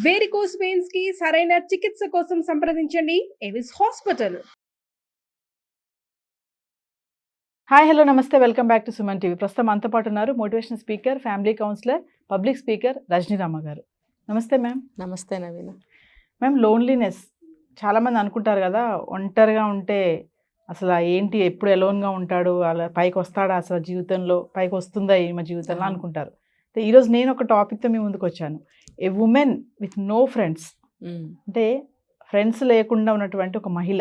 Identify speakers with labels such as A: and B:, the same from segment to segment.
A: Varicose veins కి సరైన చికిత్స కోసం సంప్రదించండి ఎవిస్ హాస్పిటల్.
B: హాయ్ హలో నమస్తే, welcome back to Suman TV. ప్రస్తుతం మనతో పాటు ఉన్నారు motivational speaker, family counsellor, public speaker Rajanirama గారు. నమస్తే మ్యామ్.
C: నమస్తే నవీన.
B: మ్యామ్, లోన్లీనెస్ చాలామంది అనుకుంటారు కదా, ఒంటరిగా ఉంటే అసలు ఏంటి, ఎప్పుడు ఎలోన్గా ఉంటాడు, అలా పైకి వస్తాడా, అసలు జీవితంలో పైకి వస్తుందా ఈమె జీవితంలో అనుకుంటారు. ఈరోజు నేను ఒక టాపిక్తో మీ ముందుకు వచ్చాను. ఏ ఉమెన్ విత్ నో ఫ్రెండ్స్, అంటే ఫ్రెండ్స్ లేకుండా ఉన్నటువంటి ఒక మహిళ.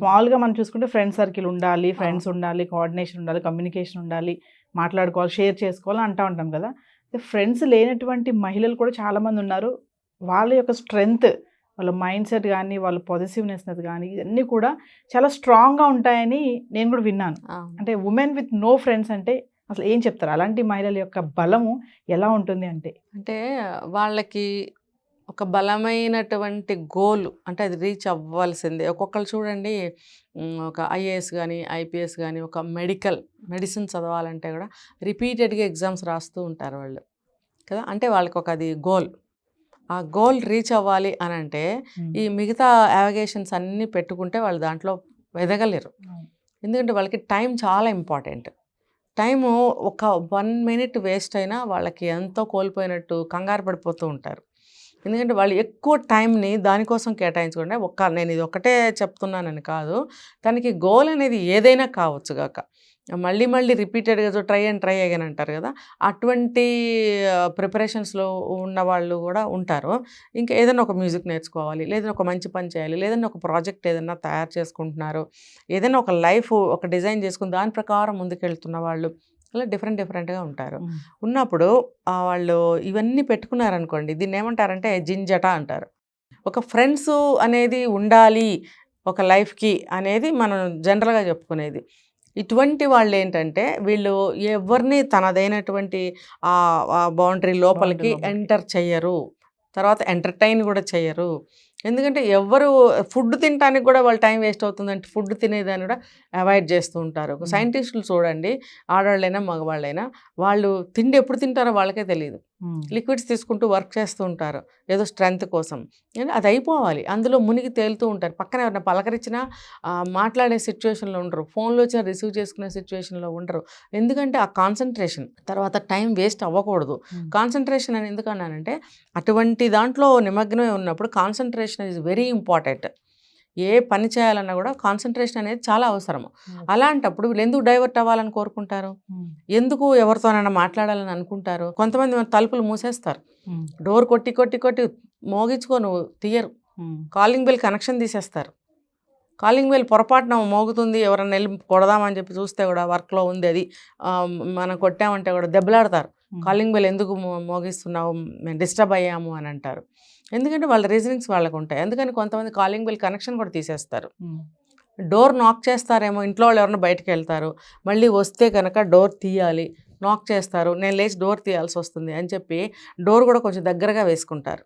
B: మామూలుగా మనం చూసుకుంటే ఫ్రెండ్ సర్కిల్ ఉండాలి, ఫ్రెండ్స్ ఉండాలి, కోఆర్డినేషన్ ఉండాలి, కమ్యూనికేషన్ ఉండాలి, మాట్లాడుకోవాలి, షేర్ చేసుకోవాలి అంటూ ఉంటాం కదా. ఫ్రెండ్స్ లేనటువంటి మహిళలు కూడా చాలామంది ఉన్నారు. వాళ్ళ యొక్క స్ట్రెంగ్త్, వాళ్ళ మైండ్ సెట్ కానీ, వాళ్ళ పాజిటివ్నెస్ కానీ, ఇవన్నీ కూడా చాలా స్ట్రాంగ్గా ఉంటాయని నేను కూడా విన్నాను. అంటే ఉమెన్ విత్ నో ఫ్రెండ్స్ అంటే అసలు ఏం చెప్తారు? అలాంటి మహిళల యొక్క బలము ఎలా ఉంటుంది
C: అంటే వాళ్ళకి ఒక బలమైనటువంటి గోల్, అంటే అది రీచ్ అవ్వాల్సిందే. ఒక్కొక్కరు చూడండి, ఒక ఐఏఎస్ కానీ, ఐపీఎస్ కానీ, ఒక మెడిసిన్ చదవాలంటే కూడా రిపీటెడ్గా ఎగ్జామ్స్ రాస్తూ ఉంటారు వాళ్ళు కదా. అంటే వాళ్ళకి ఒక అది గోల్. ఆ గోల్ రీచ్ అవ్వాలి అని అంటే ఈ మిగతా యావిగేషన్స్ అన్నీ పెట్టుకుంటే వాళ్ళు దాంట్లో ఎదగలేరు. ఎందుకంటే వాళ్ళకి టైం చాలా ఇంపార్టెంట్. టైము ఒక 1 minute వేస్ట్ అయినా వాళ్ళకి ఎంతో కోల్పోయినట్టు కంగారు పడిపోతూ ఉంటారు. ఎందుకంటే వాళ్ళు ఎక్కువ టైంని దానికోసం కేటాయించుకుంటే నేను ఇది ఒకటే చెప్తున్నానని కాదు, తనకి గోల్ అనేది ఏదైనా కావచ్చు గాక, మళ్ళీ రిపీటెడ్గా ట్రై అగైన్ అంటారు కదా, అటువంటి ప్రిపరేషన్స్లో ఉన్న వాళ్ళు కూడా ఉంటారు. ఇంకా ఏదైనా ఒక మ్యూజిక్ నేర్చుకోవాలి, లేదన్నా ఒక మంచి పని చేయాలి, లేదన్నా ఒక ప్రాజెక్ట్ ఏదైనా తయారు చేసుకుంటున్నారు, ఏదైనా ఒక లైఫ్ ఒక డిజైన్ చేసుకుని దాని ప్రకారం ముందుకెళ్తున్న వాళ్ళు అలా డిఫరెంట్గా ఉంటారు. ఉన్నప్పుడు వాళ్ళు ఇవన్నీ పెట్టుకున్నారనుకోండి, దీన్ని ఏమంటారంటే జింజట అంటారు. ఒక ఫ్రెండ్స్ అనేది ఉండాలి ఒక లైఫ్కి అనేది మనం జనరల్గా చెప్పుకునేది. ఇటువంటి వాళ్ళు ఏంటంటే వీళ్ళు ఎవరిని తనదైనటువంటి ఆ బౌండరీ లోపలికి ఎంటర్ చెయ్యరు, తర్వాత ఎంటర్టైన్ కూడా చెయ్యరు. ఎందుకంటే ఎవరు ఫుడ్ తినడానికి కూడా వాళ్ళు టైం వేస్ట్ అవుతుందంటే ఫుడ్ తినేదాన్ని కూడా అవాయిడ్ చేస్తూ ఉంటారు. సైంటిస్టులు చూడండి, ఆడవాళ్ళైనా మగవాళ్ళైనా, వాళ్ళు తిండి ఎప్పుడు తింటారో వాళ్ళకే తెలియదు. లిక్విడ్స్ తీసుకుంటూ వర్క్ చేస్తూ ఉంటారు ఏదో స్ట్రెంగ్త్ కోసం. అది అయిపోవాలి, అందులో మునిగి తేలుతూ ఉంటారు. పక్కన ఎవరైనా పలకరించినా మాట్లాడే సిచ్యువేషన్లో ఉండరు, ఫోన్లో వచ్చినా రిసీవ్ చేసుకునే సిచ్యువేషన్లో ఉండరు. ఎందుకంటే ఆ కాన్సన్ట్రేషన్, తర్వాత టైం వేస్ట్ అవ్వకూడదు. కాన్సన్ట్రేషన్ అని ఎందుకు అన్నానంటే అటువంటి దాంట్లో నిమగ్నమై ఉన్నప్పుడు కాన్సన్ట్రేషన్ ఈజ్ వెరీ ఇంపార్టెంట్. ఏ పని చేయాలన్నా కూడా కాన్సన్ట్రేషన్ అనేది చాలా అవసరము. అలాంటప్పుడు వీళ్ళు ఎందుకు డైవర్ట్ అవ్వాలని కోరుకుంటారు, ఎందుకు ఎవరితోనైనా మాట్లాడాలని అనుకుంటారు. కొంతమంది తలుపులు మూసేస్తారు, డోర్ కొట్టి మోగించుకొని తీయరు, కాలింగ్ బెల్ కనెక్షన్ తీసేస్తారు. కాలింగ్ బెల్ పొరపాటున మోగుతుంది, ఎవరన్నా వెళ్ళి కొడదామని చెప్పి చూస్తే కూడా వర్క్లో ఉంది అది, మనం కొట్టామంటే కూడా దెబ్బలాడతారు. కాలింగ్ బెల్ ఎందుకు మోగిస్తున్నావు, మేము డిస్టర్బ్ అయ్యాము అని అంటారు. ఎందుకంటే వాళ్ళ రీజనింగ్స్ వాళ్ళకు ఉంటాయి. అందుకని కొంతమంది కాలింగ్ బెల్ కనెక్షన్ కూడా తీసేస్తారు. డోర్ నాక్ చేస్తారేమో, ఇంట్లో వాళ్ళు ఎవరైనా బయటకు వెళ్తారు, మళ్ళీ వస్తే కనుక డోర్ తీయాలి, నాక్ చేస్తారు, నేను లేచి డోర్ తీయాల్సి వస్తుంది అని చెప్పి డోర్ కూడా కొంచెం దగ్గరగా వేసుకుంటారు.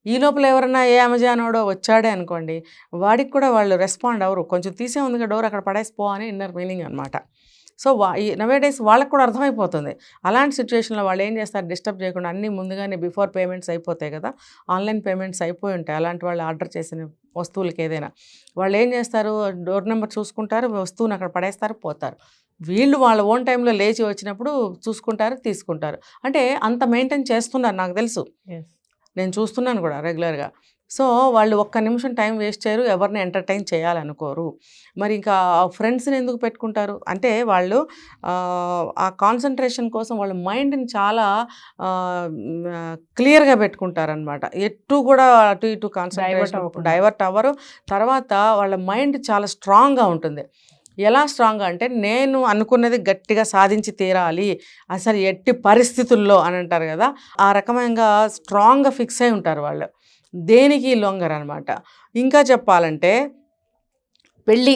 C: ఈ లోపల ఎవరన్నా ఏ అమెజానోడో వచ్చాడే అనుకోండి, వాడికి కూడా వాళ్ళు రెస్పాండ్ అవ్వరు, కొంచెం తీసే ఉందిగా డోర్ అక్కడ పడేసిపో అని ఇన్నర్ మీనింగ్ అనమాట. సో ఈ నవేడేస్ వాళ్ళకు కూడా అర్థమైపోతుంది. అలాంటి సిచ్యువేషన్లో వాళ్ళు ఏం చేస్తారు, డిస్టర్బ్ చేయకుండా అన్నీ ముందుగానే బిఫోర్ పేమెంట్స్ అయిపోతాయి కదా, ఆన్లైన్ పేమెంట్స్ అయిపోయి ఉంటాయి. అలాంటి వాళ్ళు ఆర్డర్ చేసిన వస్తువులకి ఏదైనా వాళ్ళు ఏం చేస్తారు, డోర్ నెంబర్ చూసుకుంటారు, వస్తువుని అక్కడ పడేస్తారు, పోతారు. వీళ్ళు వాళ్ళ ఓన్ టైంలో లేచి వచ్చినప్పుడు చూసుకుంటారు, తీసుకుంటారు. అంటే అంత మెయింటైన్ చేస్తున్నారు, నాకు తెలుసు, నేను చూస్తున్నాను కూడా రెగ్యులర్గా. సో వాళ్ళు ఒక్క నిమిషం టైం వేస్ట్ చేయరు, ఎవరిని ఎంటర్టైన్ చేయాలనుకోరు. మరి ఇంకా ఫ్రెండ్స్ని ఎందుకు పెట్టుకుంటారు అంటే వాళ్ళు ఆ కాన్సన్ట్రేషన్ కోసం వాళ్ళ మైండ్ని చాలా క్లియర్గా పెట్టుకుంటారనమాట. ఎటు కూడా అటు ఇటు కాన్సన్ట్రేషన్ డైవర్ట్ అవ్వరు. తర్వాత వాళ్ళ మైండ్ చాలా స్ట్రాంగ్గా ఉంటుంది. ఎలా స్ట్రాంగ్గా అంటే నేను అనుకున్నది గట్టిగా సాధించి తీరాలి అసలు ఎట్టి పరిస్థితుల్లో అని అంటారు కదా, ఆ రకమైన స్ట్రాంగ్గా ఫిక్స్ అయి ఉంటారు వాళ్ళు, దేనికి లొంగరు అనమాట. ఇంకా చెప్పాలంటే పెళ్ళి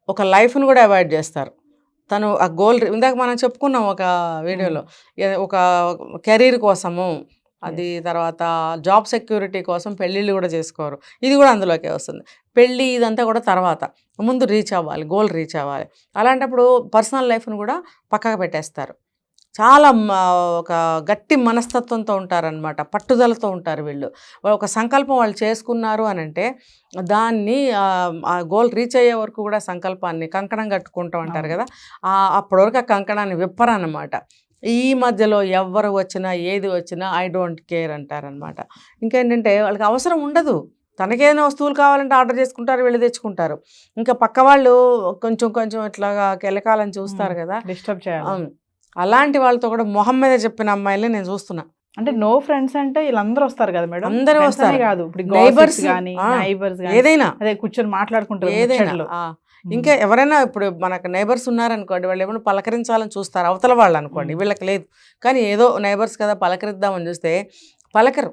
C: ఒక లైఫ్ను కూడా అవాయిడ్ చేస్తారు. తను ఆ గోల్ ఇందాక మనం చెప్పుకున్నాం ఒక వీడియోలో, ఒక కెరీర్ కోసము, అది తర్వాత జాబ్ సెక్యూరిటీ కోసం పెళ్ళిళ్ళు కూడా చేసుకోరు. ఇది కూడా అందులోకే వస్తుంది. పెళ్ళి ఇదంతా కూడా తర్వాత, ముందు రీచ్ అవ్వాలి, గోల్ రీచ్ అవ్వాలి. అలాంటప్పుడు పర్సనల్ లైఫ్ను కూడా పక్కకు పెట్టేస్తారు. చాలా ఒక గట్టి మనస్తత్వంతో ఉంటారనమాట, పట్టుదలతో ఉంటారు వీళ్ళు. ఒక సంకల్పం వాళ్ళు చేసుకున్నారు అని అంటే దాన్ని ఆ గోల్ రీచ్ అయ్యే వరకు కూడా సంకల్పాన్ని కంకణం కట్టుకుంటాం అంటారు కదా, అప్పటి వరకు ఆ కంకణాన్ని విప్పరన్నమాట. ఈ మధ్యలో ఎవరు వచ్చినా ఏది వచ్చినా ఐ డోంట్ కేర్ అంటారనమాట. ఇంకేంటంటే వాళ్ళకి అవసరం ఉండదు, తనకేదైనా వస్తువులు కావాలంటే ఆర్డర్ చేసుకుంటారు, వెళ్ళి తెచ్చుకుంటారు. ఇంకా పక్క వాళ్ళు కొంచెం కొంచెం ఇట్లాగా కెలకాలని చూస్తారు కదా,
B: డిస్టర్బ్ చేయాలి.
C: అలాంటి వాళ్ళతో కూడా మొహం మీద చెప్పిన అమ్మాయిలే నేను చూస్తున్నా.
B: అంటే నో ఫ్రెండ్స్ అంటే వీళ్ళందరూ వస్తారు కదా మేడం,
C: అందరూ వస్తారు
B: కాదు, ఇప్పుడు
C: నైబర్స్
B: కానీ నైబర్స్
C: ఏదైనా
B: అదే కూర్చొని మాట్లాడుకుంటారు
C: ఏదైనా. ఇంకా ఎవరైనా ఇప్పుడు మనకు నైబర్స్ ఉన్నారనుకోండి, వాళ్ళు ఏమైనా పలకరించాలని చూస్తారు అవతల వాళ్ళు అనుకోండి, వీళ్ళకి లేదు. కానీ ఏదో నైబర్స్ కదా పలకరిద్దామని చూస్తే పలకరు.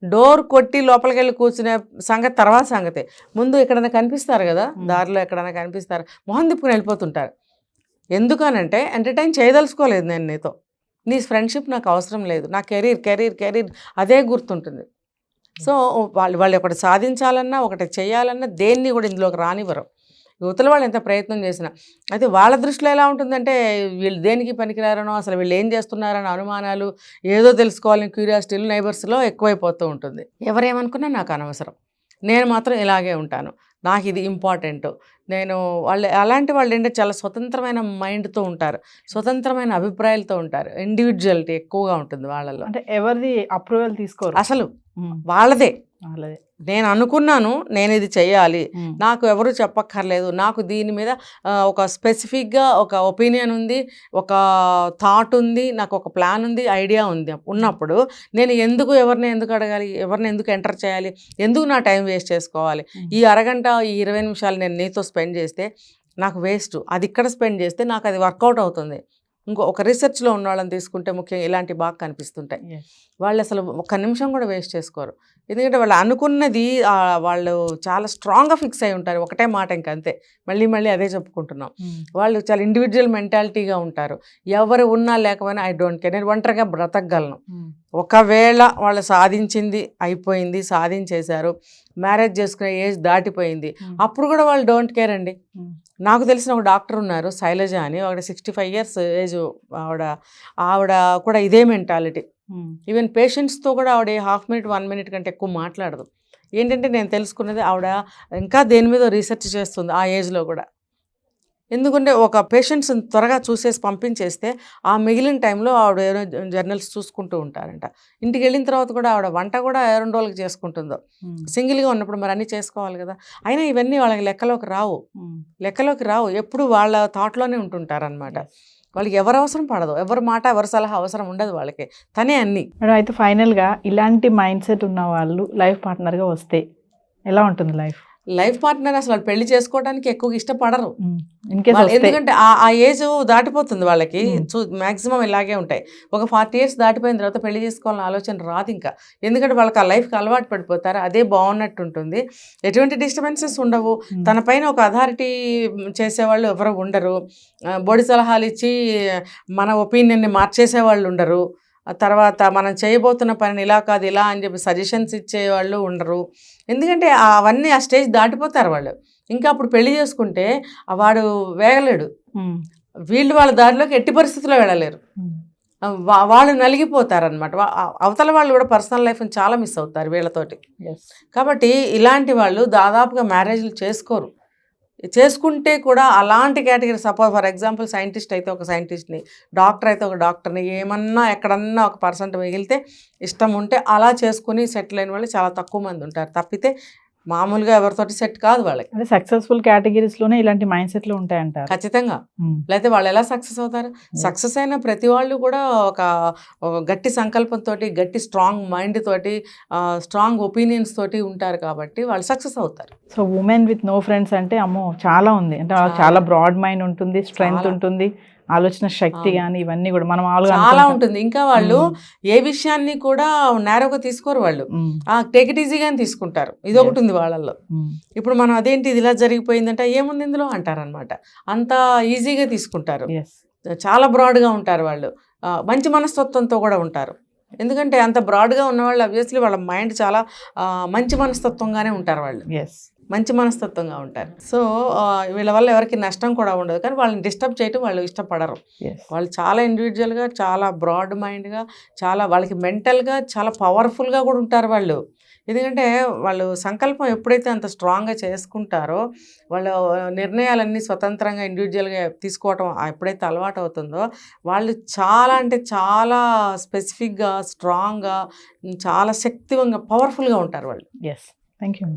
C: డోర్ కొట్టి లోపలికి వెళ్ళి కూర్చునే సంగతి తర్వాత సంగతి. ముందు ఎక్కడైనా కనిపిస్తారు కదా, దారిలో ఎక్కడైనా కనిపిస్తారు, మొహం తిప్పుకుని వెళ్ళిపోతుంటారు. ఎందుకనంటే ఎంటర్టైన్ చేయదలుచుకోలేదు నేను నీతో, నీ ఫ్రెండ్షిప్ నాకు అవసరం లేదు, నా కెరీర్ అదే గుర్తుంటుంది. సో వాళ్ళు ఒకటి సాధించాలన్నా ఒకటి చేయాలన్నా దేన్ని కూడా ఇందులోకి రానివ్వరు, యువతల వాళ్ళు ఎంత ప్రయత్నం చేసినా. అయితే వాళ్ళ దృష్టిలో ఎలా ఉంటుందంటే వీళ్ళు దేనికి పనికిరారనో, అసలు వీళ్ళు ఏం చేస్తున్నారని అనుమానాలు, ఏదో తెలుసుకోవాలని క్యూరియాసిటీలు నైబర్స్లో ఎక్కువైపోతూ ఉంటుంది. ఎవరేమనుకున్నా నాకు అనవసరం, నేను మాత్రం ఇలాగే ఉంటాను, నాకు ఇది ఇంపార్టెంట్. నేను అలాంటి వాళ్ళు ఏంటంటే చాలా స్వతంత్రమైన మైండ్తో ఉంటారు, స్వతంత్రమైన అభిప్రాయాలతో ఉంటారు, ఇండివిజువాలిటీ ఎక్కువగా ఉంటుంది వాళ్ళలో.
B: అంటే ఎవరిది అప్రూవల్ తీసుకోరు
C: అసలు, వాళ్ళదే.
B: వాళ్ళదే
C: నేను అనుకున్నాను, నేను ఇది చెయ్యాలి, నాకు ఎవరు చెప్పక్కర్లేదు, నాకు దీని మీద ఒక స్పెసిఫిక్గా ఒక ఒపీనియన్ ఉంది, ఒక థాట్ ఉంది, నాకు ఒక ప్లాన్ ఉంది, ఐడియా ఉంది. ఉన్నప్పుడు నేను ఎవరిని ఎందుకు అడగాలి, ఎవరిని ఎందుకు ఎంటర్ చేయాలి, ఎందుకు నా టైం వేస్ట్ చేసుకోవాలి? ఈ అరగంట ఈ 20 నిమిషాలు నేను నీతో స్పెండ్ చేస్తే నాకు వేస్ట్, అది ఇక్కడ స్పెండ్ చేస్తే నాకు అది వర్కౌట్ అవుతుంది. ఒక రీసెర్చ్లో ఉన్న వాళ్ళని తీసుకుంటే ముఖ్యంగా ఇలాంటివి బాగా కనిపిస్తుంటాయి. వాళ్ళు అసలు ఒక్క నిమిషం కూడా వేస్ట్ చేసుకోరు, ఎందుకంటే వాళ్ళు అనుకున్నది వాళ్ళు చాలా స్ట్రాంగ్గా ఫిక్స్ అయి ఉంటారు, ఒకటే మాట ఇంకంతే, మళ్ళీ అదే చెప్పుకుంటున్నాం. వాళ్ళు చాలా ఇండివిజువల్ మెంటాలిటీగా ఉంటారు, ఎవరు ఉన్నా లేకపోయినా ఐ డోంట్ కేర్, నేను ఒంటరిగా బ్రతకగలను. ఒకవేళ వాళ్ళు సాధించింది అయిపోయింది, సాధించేశారు, మ్యారేజ్ చేసుకునే ఏజ్ దాటిపోయింది, అప్పుడు కూడా వాళ్ళు డోంట్ కేర్ అండి. నాకు తెలిసిన ఒక డాక్టర్ ఉన్నారు, శైలజ అని, ఆవిడ 65 years ఏజ్, ఆవిడ కూడా ఇదే మెంటాలిటీ. ఈవెన్ పేషెంట్స్తో కూడా ఆవిడ 1/2 minute 1 minute కంటే ఎక్కువ మాట్లాడదు. ఏంటంటే నేను తెలుసుకున్నది, ఆవిడ ఇంకా దేని మీద రీసెర్చ్ చేస్తుంది ఆ ఏజ్లో కూడా. ఎందుకంటే ఒక పేషెంట్స్ త్వరగా చూసేసి పంపించేస్తే ఆ మిగిలిన టైంలో ఆవిడ ఏదో జర్నల్స్ చూసుకుంటూ ఉంటారంట. ఇంటికి వెళ్ళిన తర్వాత కూడా ఆవిడ వంట కూడా 2 రోజులకి చేసుకుంటుందో. సింగిల్గా ఉన్నప్పుడు మరి అన్నీ చేసుకోవాలి కదా, అయినా ఇవన్నీ వాళ్ళకి లెక్కలోకి రావు, ఎప్పుడు వాళ్ళ థాట్లోనే ఉంటుంటారనమాట. వాళ్ళకి ఎవరు అవసరం పడదు, ఎవరి మాట ఎవరి సలహా అవసరం ఉండదు వాళ్ళకి, తనే అన్నీ.
B: మేడం అయితే ఫైనల్గా ఇలాంటి మైండ్ సెట్ ఉన్న వాళ్ళు లైఫ్ పార్ట్నర్గా వస్తే ఎలా ఉంటుంది లైఫ్
C: పార్ట్నర్? అసలు వాళ్ళు పెళ్లి చేసుకోవడానికి ఎక్కువగా ఇష్టపడరు, ఎందుకంటే ఆ ఏజ్ దాటిపోతుంది వాళ్ళకి. మ్యాక్సిమం ఇలాగే ఉంటాయి. ఒక 40 years దాటిపోయిన తర్వాత పెళ్లి చేసుకోవాలని ఆలోచన రాదు ఇంకా, ఎందుకంటే వాళ్ళకి ఆ లైఫ్కి అలవాటు పడిపోతారు, అదే బాగున్నట్టు ఉంటుంది, ఎటువంటి డిస్టర్బెన్సెస్ ఉండవు, తన పైన ఒక అథారిటీ చేసేవాళ్ళు ఎవరు ఉండరు, బోడి సలహాలు ఇచ్చి మన ఒపీనియన్ని మార్చేసేవాళ్ళు ఉండరు, తర్వాత మనం చేయబోతున్న పనిని ఇలా కాదు ఇలా అని చెప్పి సజెషన్స్ ఇచ్చేవాళ్ళు ఉండరు, ఎందుకంటే అవన్నీ ఆ స్టేజ్ దాటిపోతారు వాళ్ళు. ఇంకా అప్పుడు పెళ్లి చేసుకుంటే వాడు వేగలేడు, వీళ్ళు వాళ్ళ దారిలోకి ఎట్టి పరిస్థితుల్లో వెళ్ళలేరు, వాళ్ళు నలిగిపోతారనమాట. అవతల వాళ్ళు కూడా పర్సనల్ లైఫ్ని చాలా మిస్ అవుతారు వీళ్ళతోటి. కాబట్టి ఇలాంటి వాళ్ళు దాదాపుగా మ్యారేజ్లు చేసుకోరు, చేసుకుంటే కూడా అలాంటి category. Suppose for example scientist అయితే ఒక సైంటిస్ట్ని, డాక్టర్ అయితే ఒక డాక్టర్ని, ఏమన్నా ఎక్కడన్నా ఒక % మిగిలితే ఇష్టం ఉంటే అలా చేసుకుని సెటిల్ అయిన వాళ్ళు చాలా తక్కువ మంది ఉంటారు, తప్పితే మామూలుగా ఎవరితోటి సెట్ కాదు వాళ్ళకి.
B: అంటే సక్సెస్ఫుల్ కేటగిరీస్లోనే ఇలాంటి మైండ్ సెట్లు ఉంటాయంటారు.
C: ఖచ్చితంగా. లేకపోతే వాళ్ళు ఎలా సక్సెస్ అవుతారు? సక్సెస్ అయిన ప్రతి వాళ్ళు కూడా ఒక గట్టి సంకల్పంతో, గట్టి స్ట్రాంగ్ మైండ్ తోటి, స్ట్రాంగ్ ఒపీనియన్స్ తోటి ఉంటారు కాబట్టి వాళ్ళు సక్సెస్ అవుతారు.
B: So women with no friends అంటే అమ్మో చాలా ఉంది, అంటే చాలా బ్రాడ్ మైండ్ ఉంటుంది, స్ట్రెంగ్త్ ఉంటుంది, ఆలోచన శక్తి కానీ ఇవన్నీ కూడా మనం
C: చాలా ఉంటుంది. ఇంకా వాళ్ళు ఏ విషయాన్ని కూడా నేరోగా తీసుకోరు, వాళ్ళు టేక్ ఇట్ ఈజీగానే తీసుకుంటారు, ఇది ఒకటి ఉంది వాళ్ళల్లో. ఇప్పుడు మనం అదేంటి ఇది ఇలా జరిగిపోయిందంటే ఏముంది ఇందులో అంటారనమాట, అంత ఈజీగా తీసుకుంటారు, చాలా బ్రాడ్గా ఉంటారు వాళ్ళు, మంచి మనస్తత్వంతో కూడా ఉంటారు. ఎందుకంటే అంత బ్రాడ్గా ఉన్నవాళ్ళు అబ్వియస్లీ వాళ్ళ మైండ్ చాలా మంచి మనస్తత్వంగానే ఉంటారు వాళ్ళు. మంచి మనస్తత్వంగా ఉంటారు. సో వీళ్ళ వల్ల ఎవరికి నష్టం కూడా ఉండదు, కానీ వాళ్ళని డిస్టర్బ్ చేయటం వాళ్ళు ఇష్టపడరు.
B: ఎస్
C: వాళ్ళు చాలా ఇండివిజువల్గా, చాలా బ్రాడ్ మైండ్గా, చాలా వాళ్ళకి మెంటల్గా చాలా పవర్ఫుల్గా కూడా ఉంటారు వాళ్ళు. ఎందుకంటే వాళ్ళు సంకల్పం ఎప్పుడైతే అంత స్ట్రాంగ్గా చేసుకుంటారో, వాళ్ళ నిర్ణయాలన్నీ స్వతంత్రంగా ఇండివిజువల్గా తీసుకోవటం ఎప్పుడైతే అలవాటు అవుతుందో, వాళ్ళు చాలా అంటే చాలా స్పెసిఫిక్గా, స్ట్రాంగ్గా, చాలా శక్తివంతంగా, పవర్ఫుల్గా ఉంటారు వాళ్ళు.
B: Yes thank you.